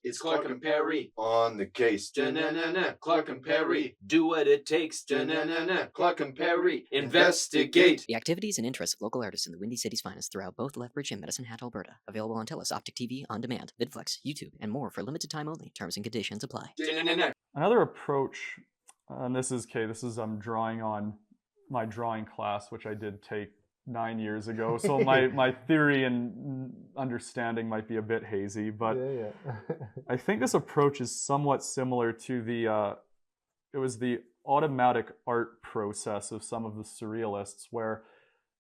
It's Clark and Perry on the case. Da-na-na-na. Clark and Perry do what it takes. Da-na-na-na. Clark and Perry investigate. The activities and interests of local artists in the Windy City's finest throughout both Lethbridge and Medicine Hat, Alberta. Available on TELUS Optic TV on demand, VidFlex, YouTube, and more for limited time only. Terms and conditions apply. Da-na-na-na. Another approach, and this is I'm drawing on my drawing class, which I did take 9 years ago. So my theory and understanding might be a bit hazy, but I think this approach is somewhat similar to the automatic art process of some of the surrealists, where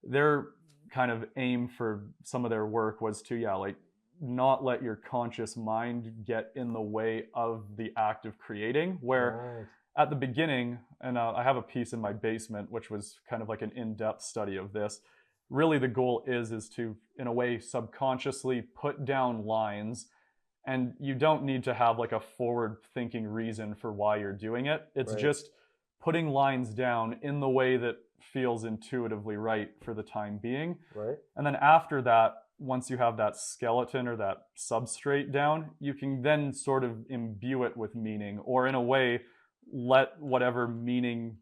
their kind of aim for some of their work was to not let your conscious mind get in the way of the act of creating, where at the beginning, and I have a piece in my basement which was kind of like an in-depth study of this. Really the goal is to, in a way, subconsciously put down lines, and you don't need to have like a forward-thinking reason for why you're doing it. It's just putting lines down in the way that feels intuitively right for the time being. And then after that, once you have that skeleton or that substrate down, you can then sort of imbue it with meaning, or in a way, let whatever meaning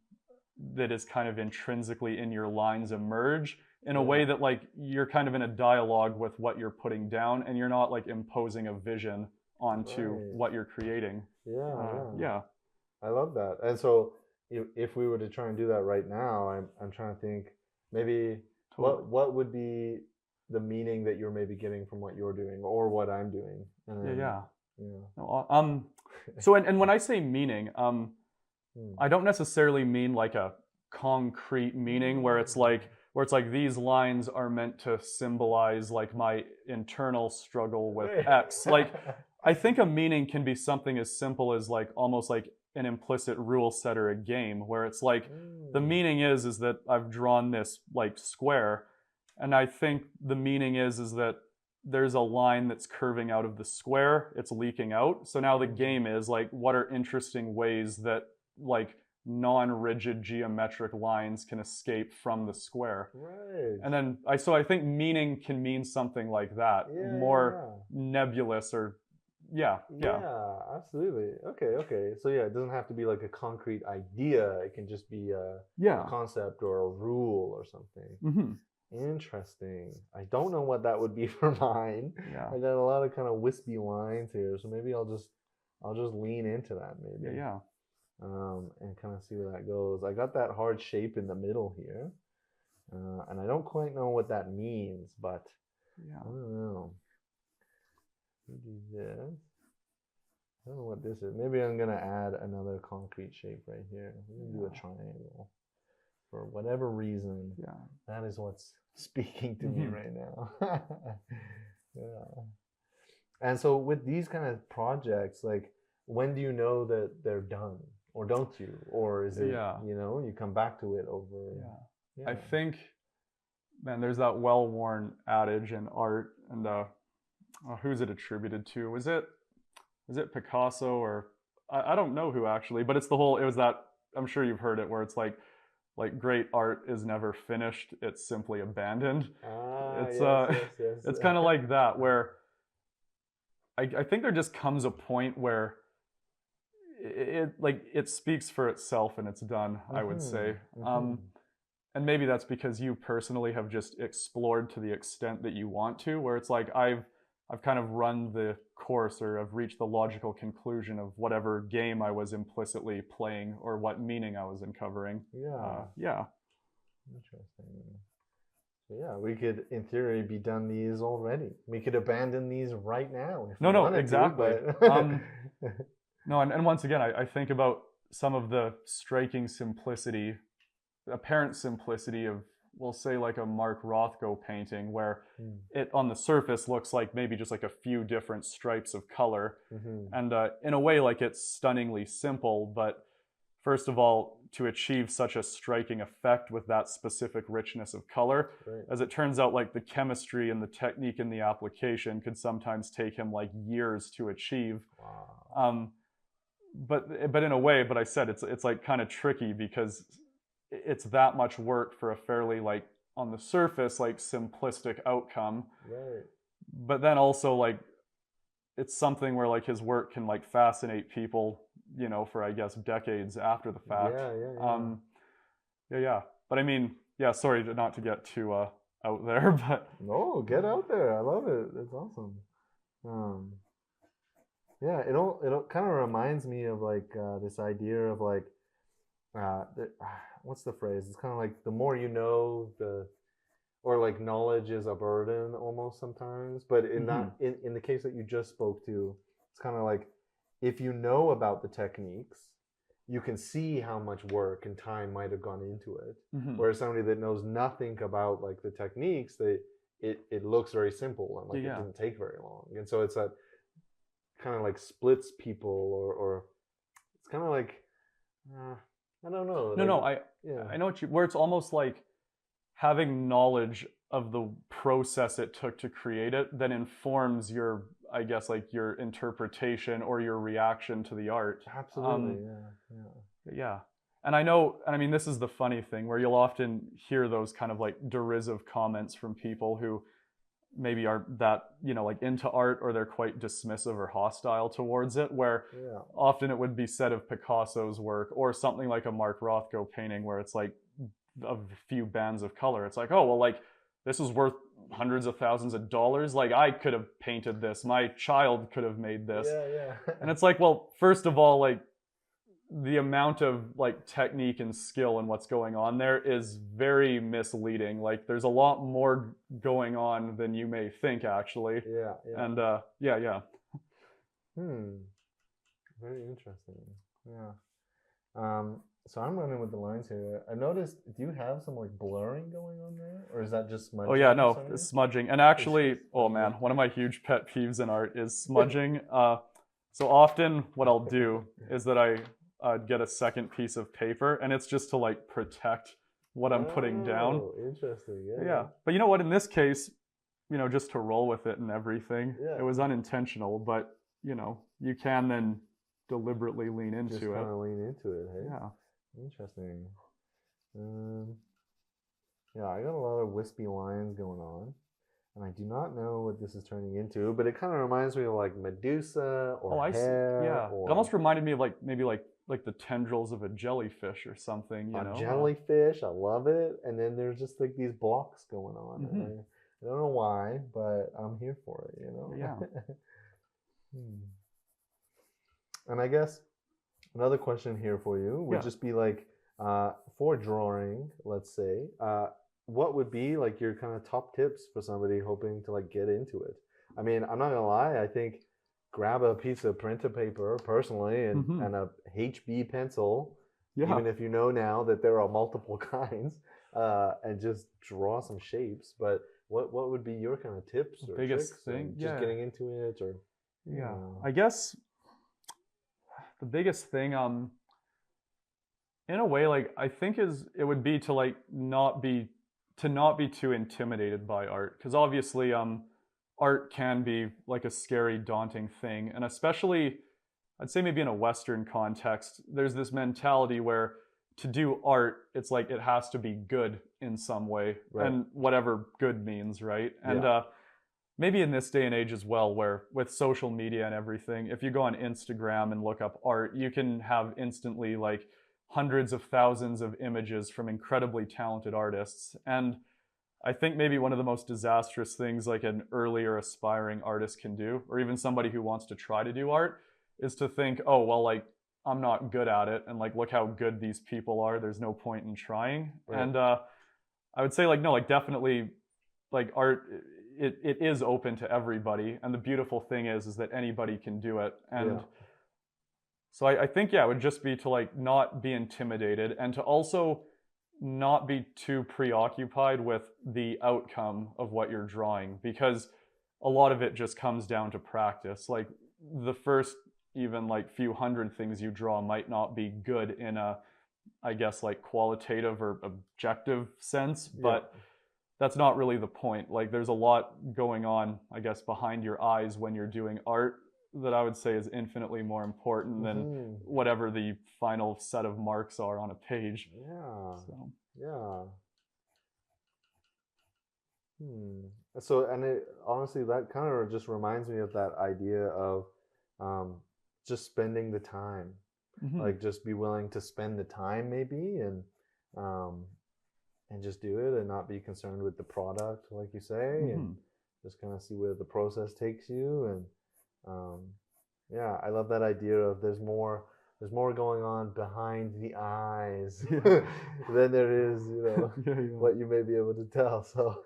that is kind of intrinsically in your lines emerge in a way that like you're kind of in a dialogue with what you're putting down, and you're not like imposing a vision onto what you're creating. I love that. And so if we were to try and do that right now, I'm trying to think maybe what would be the meaning that you're maybe getting from what you're doing or what I'm doing. And then, So and when I say meaning, I don't necessarily mean like a concrete meaning where it's like these lines are meant to symbolize like my internal struggle with X. Like I think a meaning can be something as simple as like almost like an implicit rule set or a game, where it's like the meaning is that I've drawn this like square, and I think the meaning is that there's a line that's curving out of the square, it's leaking out. So now the game is like, what are interesting ways that like non-rigid geometric lines can escape from the square? And then I think meaning can mean something like that, more nebulous or absolutely. Okay. So it doesn't have to be like a concrete idea. It can just be a concept or a rule or something. Interesting. I don't know what that would be for mine. I got a lot of kind of wispy lines here, so maybe I'll just lean into that maybe. And kind of see where that goes. I got that hard shape in the middle here, and I don't quite know what that means, but I don't know. Do this. I don't know what this is. Maybe I'm gonna add another concrete shape right here. I'm gonna do a triangle. For whatever reason, that is what's speaking to me right now. And so with these kind of projects, like, when do you know that they're done, or don't you, or is it you come back to it over? I think, man, there's that well-worn adage in art, and who's it attributed to? Is it Picasso, or I don't know who actually, but it was that, I'm sure you've heard it, where it's like great art is never finished, it's simply abandoned. It's kind of like that, where I think there just comes a point where it speaks for itself and it's done, I would say. And maybe that's because you personally have just explored to the extent that you want to, where it's like I've kind of run the course, or I've reached the logical conclusion of whatever game I was implicitly playing, or what meaning I was uncovering. Interesting. So we could, in theory, be done these already. We could abandon these right now. Exactly. And once again, I think about some of the striking simplicity, apparent simplicity of, we'll say, like a Mark Rothko painting, where it on the surface looks like maybe just like a few different stripes of color. And in a way, like, it's stunningly simple, but first of all, to achieve such a striking effect with that specific richness of color, as it turns out, like, the chemistry and the technique in the application could sometimes take him like years to achieve. But in a way, but I said it's like kind of tricky, because it's that much work for a fairly, like, on the surface, like, simplistic outcome. But then also, like, it's something where like his work can like fascinate people, you know, for I guess decades after the fact. Yeah. But I mean, yeah, sorry not to get too out there, but no, get out there. I love it. It's awesome. Yeah, it kind of reminds me of like this idea of like what's the phrase? It's kind of like the more you know, or like knowledge is a burden almost sometimes. But in in the case that you just spoke to, it's kind of like if you know about the techniques, you can see how much work and time might have gone into it. Whereas somebody that knows nothing about like the techniques, it looks very simple and like it didn't take very long. And so it's that kind of like splits people, or it's kind of like I don't know. I know where it's almost like having knowledge of the process it took to create it then informs your, I guess, like your interpretation or your reaction to the art. Absolutely, yeah. And I mean, this is the funny thing where you'll often hear those kind of like derisive comments from people who maybe aren't that, you know, like into art, or they're quite dismissive or hostile towards it, where often it would be said of Picasso's work or something like a Mark Rothko painting where it's like a few bands of color. It's like, oh, well, like this is worth hundreds of thousands of dollars. Like I could have painted this. My child could have made this. And it's like, well, first of all, like the amount of like technique and skill and what's going on there is very misleading. Like there's a lot more going on than you may think, actually. And very interesting. So I'm running with the lines here. I noticed, do you have some like blurring going on there, or is that just smudging? Oh yeah, no, it's smudging. And actually, oh man, one of my huge pet peeves in art is smudging. So often what I'll do is that I'd get a second piece of paper, and it's just to like protect what I'm putting down. Interesting. Yeah. But you know what, in this case, you know, just to roll with it and everything, it was unintentional, but you know, you can then deliberately lean into just it. Kind of lean into it, hey? Yeah. Interesting. Yeah, I got a lot of wispy lines going on, and I do not know what this is turning into, but it kind of reminds me of like Medusa or hair. Yeah. Or... It almost reminded me of like maybe like the tendrils of a jellyfish or something, you know? Jellyfish, I love it. And then there's just like these blocks going on. And I don't know why, but I'm here for it, you know? Yeah. And I guess another question here for you would just be like, for drawing, let's say, what would be like your kind of top tips for somebody hoping to like get into it? I mean, I'm not gonna lie, I think grab a piece of printer paper personally and a HB pencil, even if you know now that there are multiple kinds, and just draw some shapes. But what would be your kind of tips or biggest tricks? Thing? Just getting into it, or I guess the biggest thing, in a way, like I think it would be to like not be too intimidated by art, because obviously art can be like a scary, daunting thing, and especially I'd say maybe in a Western context, there's this mentality where to do art, it's like it has to be good in some way, and whatever good means, right? And maybe in this day and age as well, where with social media and everything, if you go on Instagram and look up art, you can have instantly like hundreds of thousands of images from incredibly talented artists. And I think maybe one of the most disastrous things like an earlier aspiring artist can do, or even somebody who wants to try to do art, is to think, oh, well, like, I'm not good at it, and like, look how good these people are, there's no point in trying. And I would say like, no, like definitely like art, it is open to everybody, and the beautiful thing is that anybody can do it. And so I think, it would just be to like not be intimidated, and to also not be too preoccupied with the outcome of what you're drawing, because a lot of it just comes down to practice. Like the first even like few hundred things you draw might not be good in a, I guess, like qualitative or objective sense, but that's not really the point. Like there's a lot going on, I guess, behind your eyes when you're doing art that I would say is infinitely more important than whatever the final set of marks are on a page. So, and it honestly, that kind of just reminds me of that idea of just spending the time. Like, just be willing to spend the time, maybe, and just do it, and not be concerned with the product, like you say, and just kind of see where the process takes you. And yeah, I love that idea of there's more going on behind the eyes than there is, what you may be able to tell. So,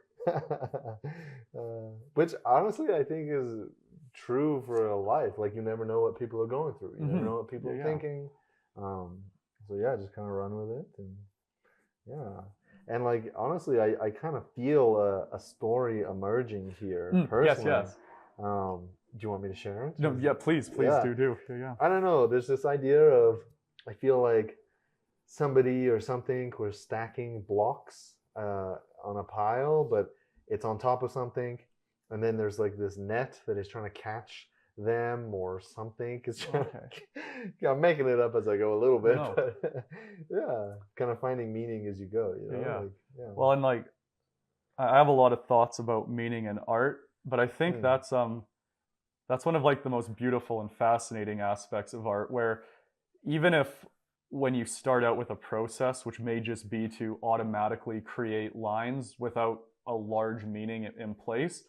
which honestly I think is true for a life. Like, you never know what people are going through. You never know what people are thinking. So yeah, just kind of run with it. And yeah. And like, honestly, I kind of feel a story emerging here personally. Yes. Do you want me to share it? No, yeah, please do. Yeah. I don't know. There's this idea of, I feel like somebody or something were stacking blocks on a pile, but it's on top of something. And then there's like this net that is trying to catch them or something. I'm making it up as I go a little bit. No. But yeah, kind of finding meaning as you go. Well, and like, I have a lot of thoughts about meaning in art, but I think that's one of like the most beautiful and fascinating aspects of art, where even if when you start out with a process, which may just be to automatically create lines without a large meaning in place,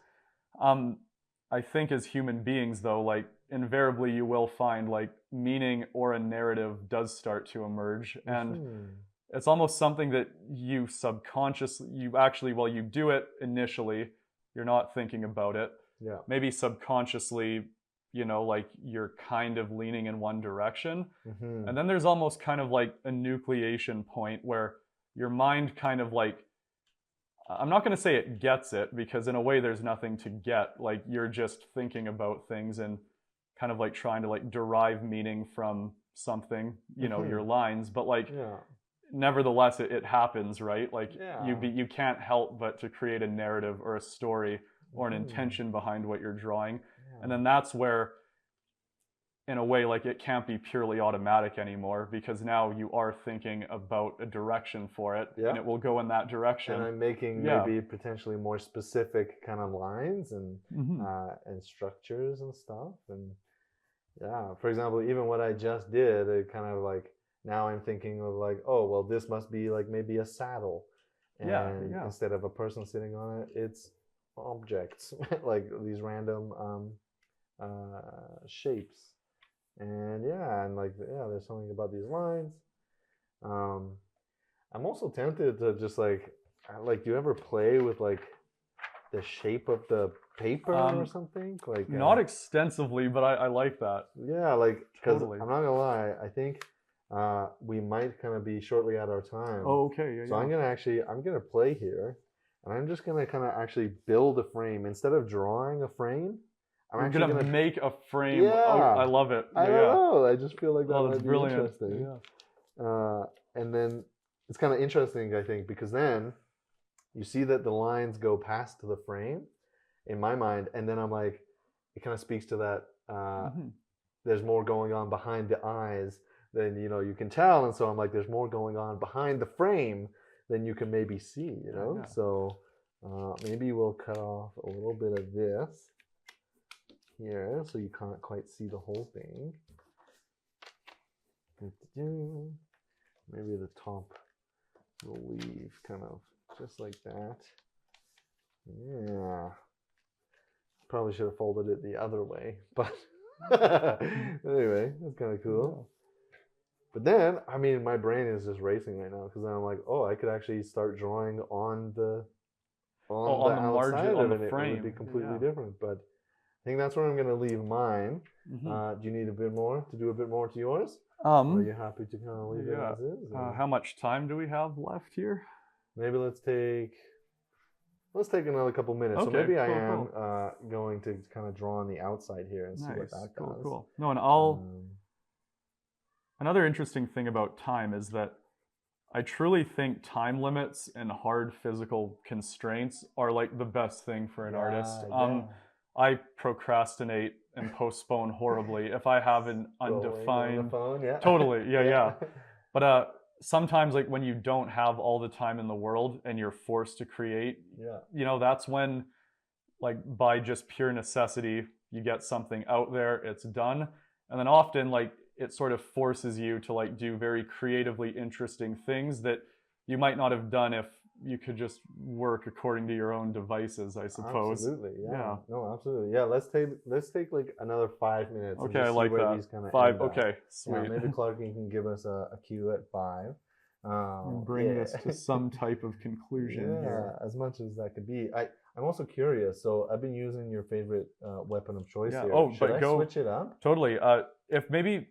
I think as human beings, though, like, invariably you will find like meaning or a narrative does start to emerge. And it's almost something that you actually, while you do it initially, you're not thinking about it. Yeah. Maybe subconsciously, like, you're kind of leaning in one direction. And then there's almost kind of like a nucleation point where your mind kind of like, I'm not going to say it gets it, because in a way there's nothing to get. Like, you're just thinking about things and kind of like trying to like derive meaning from something, your lines. But like, nevertheless, it happens, right? Like, you can't help but to create a narrative or a story or an intention behind what you're drawing. And then that's where, in a way, like, it can't be purely automatic anymore, because now you are thinking about a direction for it, and it will go in that direction. And I'm making maybe potentially more specific kind of lines and structures and stuff. And yeah, for example, even what I just did, it kind of like, now I'm thinking of like, oh, well, this must be like maybe a saddle. And instead of a person sitting on it, it's objects, like these random shapes. And there's something about these lines. I'm also tempted to just like, do you ever play with like the shape of the paper or something? Like, not extensively, but I like that. Yeah, like, because I'm not gonna lie, I think we might kind of be shortly at our time. Oh, okay. So I'm gonna play here, and I'm just gonna kind of actually build a frame instead of drawing a frame. I'm gonna make a frame. Yeah. Oh, I love it. I don't know. I just feel like that might be brilliant. Interesting. Yeah. And then it's kind of interesting, I think, because then you see that the lines go past the frame in my mind, and then I'm like, it kind of speaks to that. There's more going on behind the eyes than you can tell, and so I'm like, there's more going on behind the frame than you can maybe see. So maybe we'll cut off a little bit of this here, so you can't quite see the whole thing. Maybe the top we'll leave kind of just like that. Yeah. Probably should have folded it the other way, but anyway, that's kind of cool. But then, I mean, my brain is just racing right now, because then I'm like, oh, I could actually start drawing on the margin of the frame. It would be completely different, but I think that's where I'm going to leave mine. Do you need a bit more to do a bit more to yours? Are you happy to kind of leave it as is? How much time do we have left here? Maybe let's take another couple minutes. Okay, so maybe cool, I am going to kind of draw on the outside here and see what that does. Cool. No, and another interesting thing about time is that I truly think time limits and hard physical constraints are like the best thing for an artist. I procrastinate and postpone horribly if I have an undefined. On the phone, Totally, yeah. But sometimes like when you don't have all the time in the world and you're forced to create, you know, that's when like by just pure necessity, you get something out there, it's done. And then often like it sort of forces you to like do very creatively interesting things that you might not have done if you could just work according to your own devices, I suppose. Absolutely, yeah. No, absolutely, yeah. Let's take like another 5 minutes. Okay, I like that. These 5. Okay, sweet. Yeah, maybe Clark can give us a cue at 5. Bring this to some type of conclusion. Yeah, as much as that could be. I'm also curious. So I've been using your favorite weapon of choice here. Oh, should but I switch it up? Totally. If maybe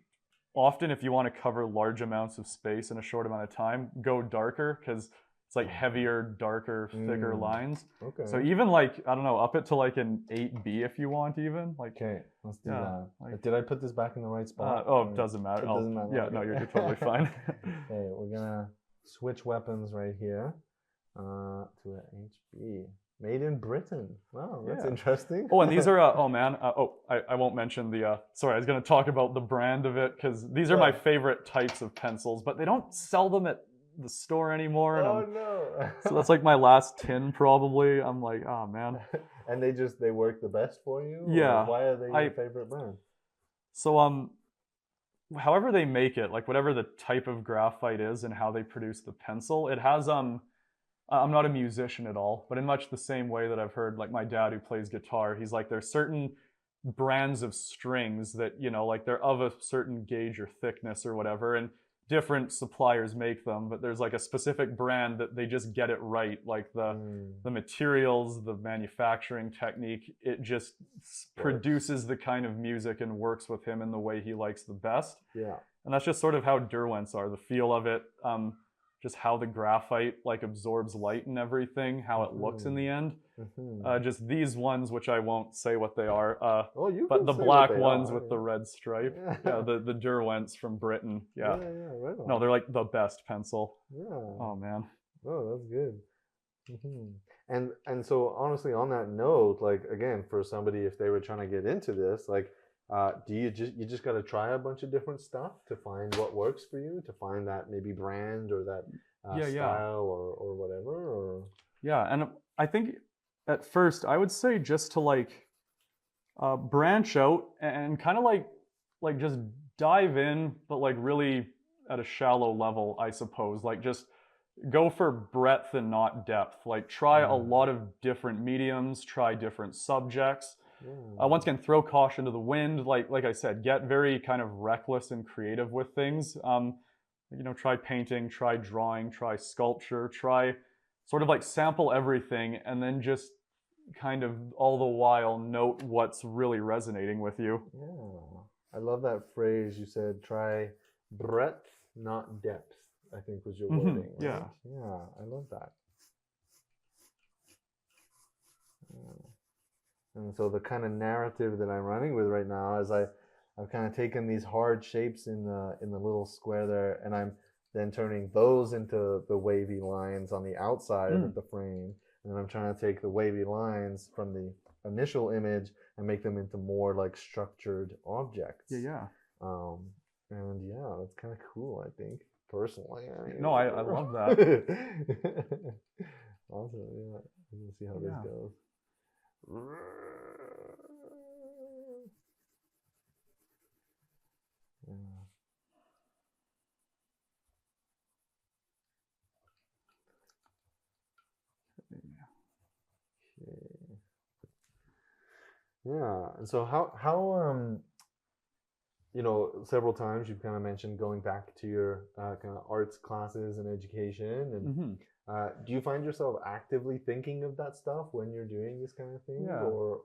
often if you want to cover large amounts of space in a short amount of time, go darker because it's like heavier, darker, thicker lines. Okay. So even like, I don't know, up it to like an 8B if you want even. Like, okay, let's do that. Like, did I put this back in the right spot? It doesn't matter. It doesn't matter. Yeah, okay. no, you're totally fine. Okay, we're gonna switch weapons right here to an HB. Made in Britain. Wow, that's interesting. Oh, and these are, I won't mention the, sorry, I was going to talk about the brand of it because these are my favorite types of pencils, but they don't sell them at the store anymore. And no. So that's like my last tin probably. I'm like, oh man. And they work the best for you? Yeah. Or why are they your favorite brand? So, however they make it, like whatever the type of graphite is and how they produce the pencil, it has, I'm not a musician at all, but in much the same way that I've heard, like my dad who plays guitar, he's like, there's certain brands of strings that, you know, like they're of a certain gauge or thickness or whatever, and different suppliers make them, but there's like a specific brand that they just get it right. Like the materials, the manufacturing technique, it just produces the kind of music and works with him in the way he likes the best. Yeah. And that's just sort of how Derwents are, the feel of it. Just how the graphite like absorbs light and everything, how it looks in the end. Just these ones, which I won't say what they are, but the black ones with the red stripe, the Derwents from Britain. Yeah, right on. No, they're like the best pencil. Yeah. Oh man. Oh, that's good. And so honestly, on that note, like again, for somebody if they were trying to get into this, like, do you just got to try a bunch of different stuff to find what works for you, to find that maybe brand or that style or whatever, or and I think at first I would say just to like branch out and kind of like just dive in, but like really at a shallow level, I suppose. Like just go for breadth and not depth. Like try a lot of different mediums, try different subjects. Once again, throw caution to the wind. Like I said, get very kind of reckless and creative with things. You know, try painting, try drawing, try sculpture, try sort of like sample everything, and then just kind of all the while note what's really resonating with you. Yeah, I love that phrase you said. Try breadth, not depth, I think was your wording. Right? Yeah, I love that. And so the kind of narrative that I'm running with right now is I've kind of taken these hard shapes in the little square there, and I'm then turning those into the wavy lines on the outside of the frame. And then I'm trying to take the wavy lines from the initial image and make them into more like structured objects. And that's kind of cool, I think, personally. No, I love that. Awesome, yeah. Let's see how this goes. Yeah, and so how you know, several times you've kind of mentioned going back to your kind of arts classes and education, and do you find yourself actively thinking of that stuff when you're doing this kind of thing,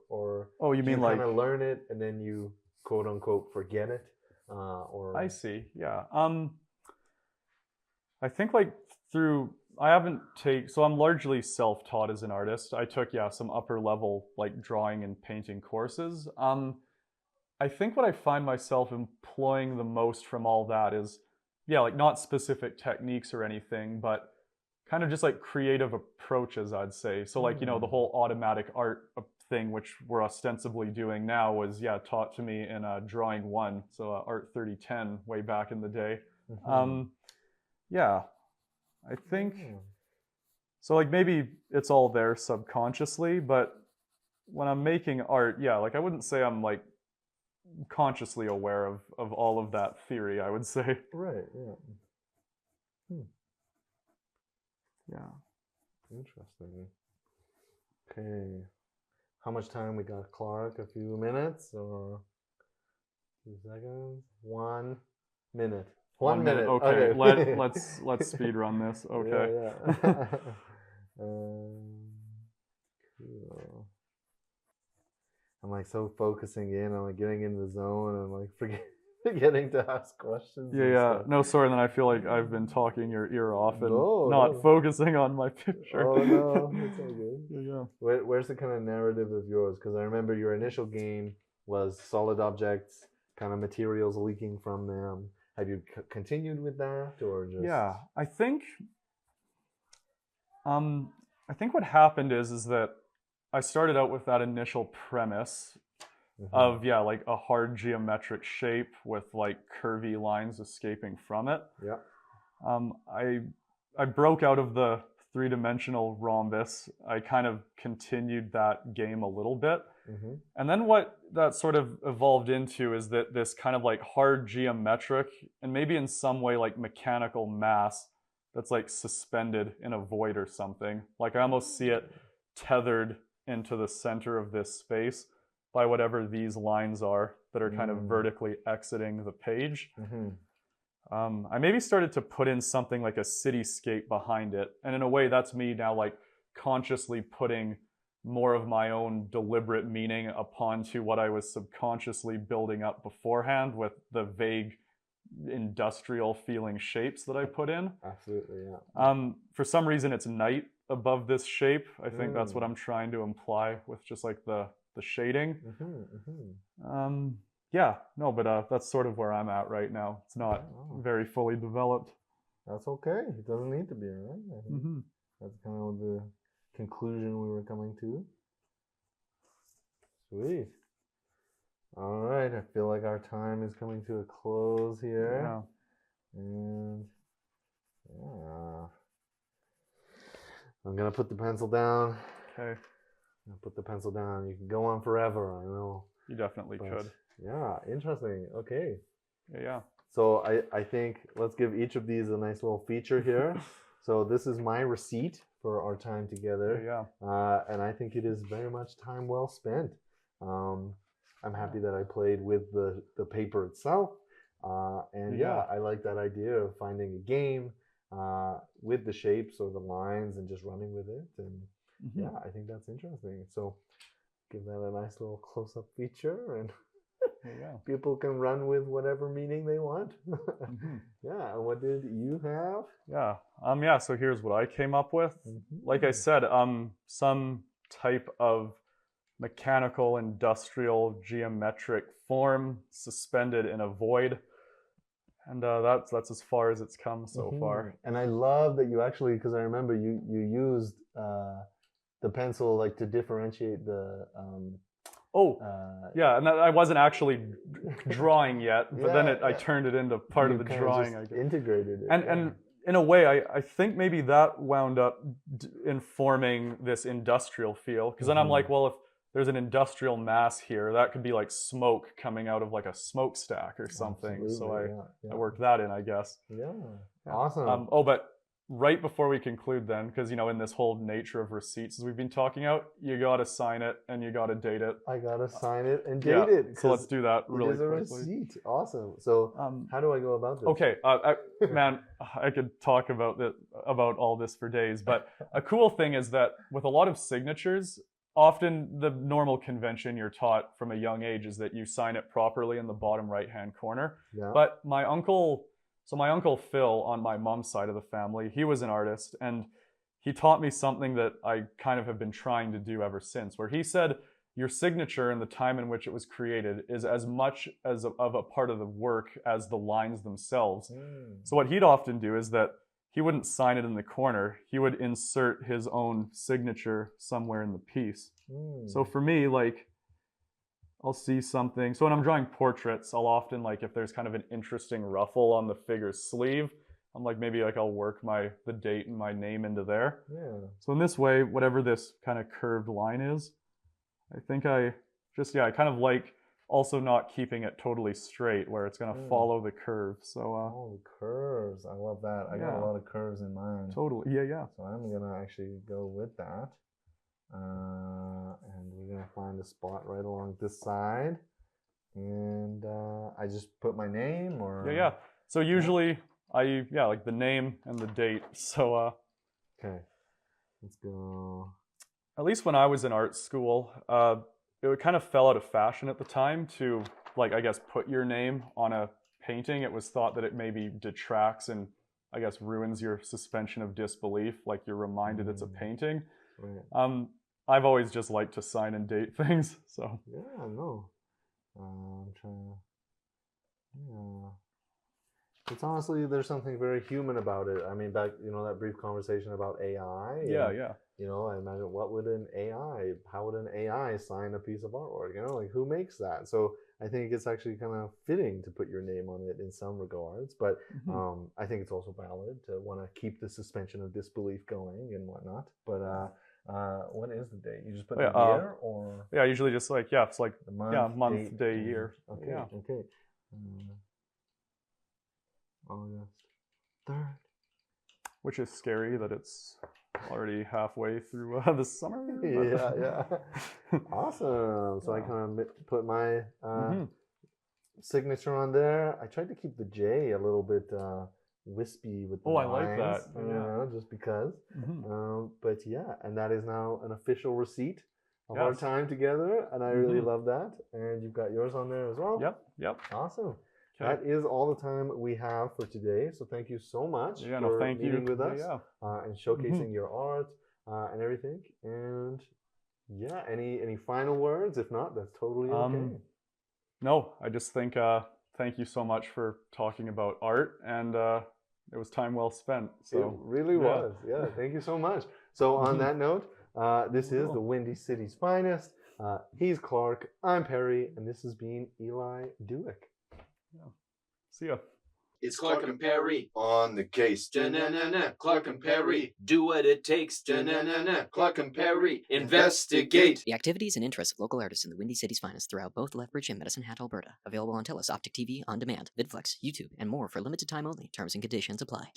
or you mean like kind of learn it and then you quote unquote forget it, or I see, I think like so I'm largely self-taught as an artist. I took some upper level like drawing and painting courses. I think what I find myself employing the most from all that is like not specific techniques or anything, but kind of just like creative approaches, I'd say. So like, you know, the whole automatic art thing, which we're ostensibly doing now, was taught to me in Drawing 1, so Art 3010 way back in the day. Yeah, I think so. Like maybe it's all there subconsciously, but when I'm making art, yeah, like I wouldn't say I'm like consciously aware of all of that theory, I would say. Right, yeah. Yeah. Interesting. Okay. How much time we got, Clark? A few minutes or 2 seconds? 1 minute. 1 minute. Okay. Let's speed run this. Okay. Yeah. Cool. I'm like so focusing in. I'm like getting in the zone and like forgetting to ask questions. Yeah. No, sorry. Then I feel like I've been talking your ear off and not focusing on my picture. Oh no, it's all good. Yeah. Where's the kind of narrative of yours? Because I remember your initial game was solid objects, kind of materials leaking from them. Have you continued with that, or just? Yeah, I think what happened is that I started out with that initial premise of like a hard geometric shape with like curvy lines escaping from it. Yeah. I broke out of the 3-dimensional rhombus. I kind of continued that game a little bit. And then what that sort of evolved into is that this kind of like hard geometric and maybe in some way like mechanical mass that's like suspended in a void or something. Like I almost see it tethered into the center of this space by whatever these lines are that are kind of vertically exiting the page. I maybe started to put in something like a cityscape behind it. And in a way, that's me now like consciously putting more of my own deliberate meaning upon to what I was subconsciously building up beforehand with the vague industrial feeling shapes that I put in. Absolutely, yeah. For some reason, it's night above this shape. I think that's what I'm trying to imply with just like the shading. Yeah, no, but that's sort of where I'm at right now. It's not very fully developed. That's okay. It doesn't need to be, right? I think that's kind of the conclusion we were coming to. Sweet. All right, I feel like our time is coming to a close here. Yeah. And yeah. I'm going to put the pencil down. Okay. I'll put the pencil down. You can go on forever, I know. You definitely could. Yeah, interesting. Okay. Yeah. So I think let's give each of these a nice little feature here. So this is my receipt for our time together. Yeah. And I think it is very much time well spent. I'm happy that I played with the paper itself. And yeah, I like that idea of finding a game with the shapes or the lines and just running with it. And yeah, I think that's interesting. So give that a nice little close-up feature and people can run with whatever meaning they want. Yeah, and what did you have? Yeah. So here's what I came up with. Like I said, some type of mechanical, industrial, geometric form suspended in a void. And that's as far as it's come so far. And I love that you actually, because I remember you used the pencil like to differentiate the and I wasn't actually drawing yet, but then I turned it into part of the drawing. I guess. Integrated it. And in a way, I think maybe that wound up informing this industrial feel. Because then I'm like, well, if there's an industrial mass here, that could be like smoke coming out of like a smokestack or something. Absolutely, so I worked that in, I guess. Yeah. Awesome. But right before we conclude then, because in this whole nature of receipts as we've been talking out, you gotta sign it and you gotta date it. I gotta sign it and date it. So let's do that really quickly. It is a receipt. Awesome. So how do I go about this? Okay, man, I could talk about all this for days, but a cool thing is that with a lot of signatures, often the normal convention you're taught from a young age is that you sign it properly in the bottom right-hand corner. Yeah. But my uncle Phil on my mom's side of the family, he was an artist, and he taught me something that I kind of have been trying to do ever since, where he said your signature and the time in which it was created is as much as of a part of the work as the lines themselves. So what he'd often do is that he wouldn't sign it in the corner. He would insert his own signature somewhere in the piece. So for me, like, I'll see something. So when I'm drawing portraits, I'll often, like, if there's kind of an interesting ruffle on the figure's sleeve, I'm like, maybe like I'll work the date and my name into there. Yeah. So in this way, whatever this kind of curved line is, I think I kind of like also not keeping it totally straight where it's going to follow the curve. So oh, curves. I love that. I got a lot of curves in mind. Totally. Yeah. So I'm going to actually go with that. And we're going to find a spot right along this side. And I just put my name or... Yeah. So usually like the name and the date. So okay. Let's go. At least when I was in art school, it kind of fell out of fashion at the time to, like, I guess, put your name on a painting. It was thought that it maybe detracts and, I guess, ruins your suspension of disbelief, like you're reminded it's a painting. Right. I've always just liked to sign and date things, so. Yeah, no. I'm trying to... Yeah. It's honestly, there's something very human about it. I mean, back, that brief conversation about AI. Yeah. I imagine how would an AI sign a piece of artwork? Like who makes that? So I think it's actually kind of fitting to put your name on it in some regards. But I think it's also valid to want to keep the suspension of disbelief going and whatnot. But what is the date? You just put the year or? Yeah, usually just like, it's like the month, day, year. Okay, yeah. Okay. August 3rd. Which is scary that it's already halfway through the summer. Yeah. Awesome. So I kind of put my signature on there. I tried to keep the J a little bit wispy with the lines. I like that. Just because. But yeah, and that is now an official receipt of our time together, and I really love that. And you've got yours on there as well. Yep. Awesome. Okay. That is all the time we have for today. So thank you so much for meeting with us and showcasing your art and everything. And yeah, any final words? If not, that's totally okay. No, I just think thank you so much for talking about art, and it was time well spent. So it really was. Yeah, thank you so much. So on that note, this is the Windy City's finest. He's Clark. I'm Perry, and this has been Eli Dueck. Yeah. See ya. It's Clark and Perry on the case. Clark and Perry do what it takes. Clark and Perry investigate. The activities and interests of local artists in the Windy City's finest throughout both Lethbridge and Medicine Hat, Alberta. Available on TELUS Optic TV on demand, VidFlex, YouTube, and more for limited time only. Terms and conditions apply.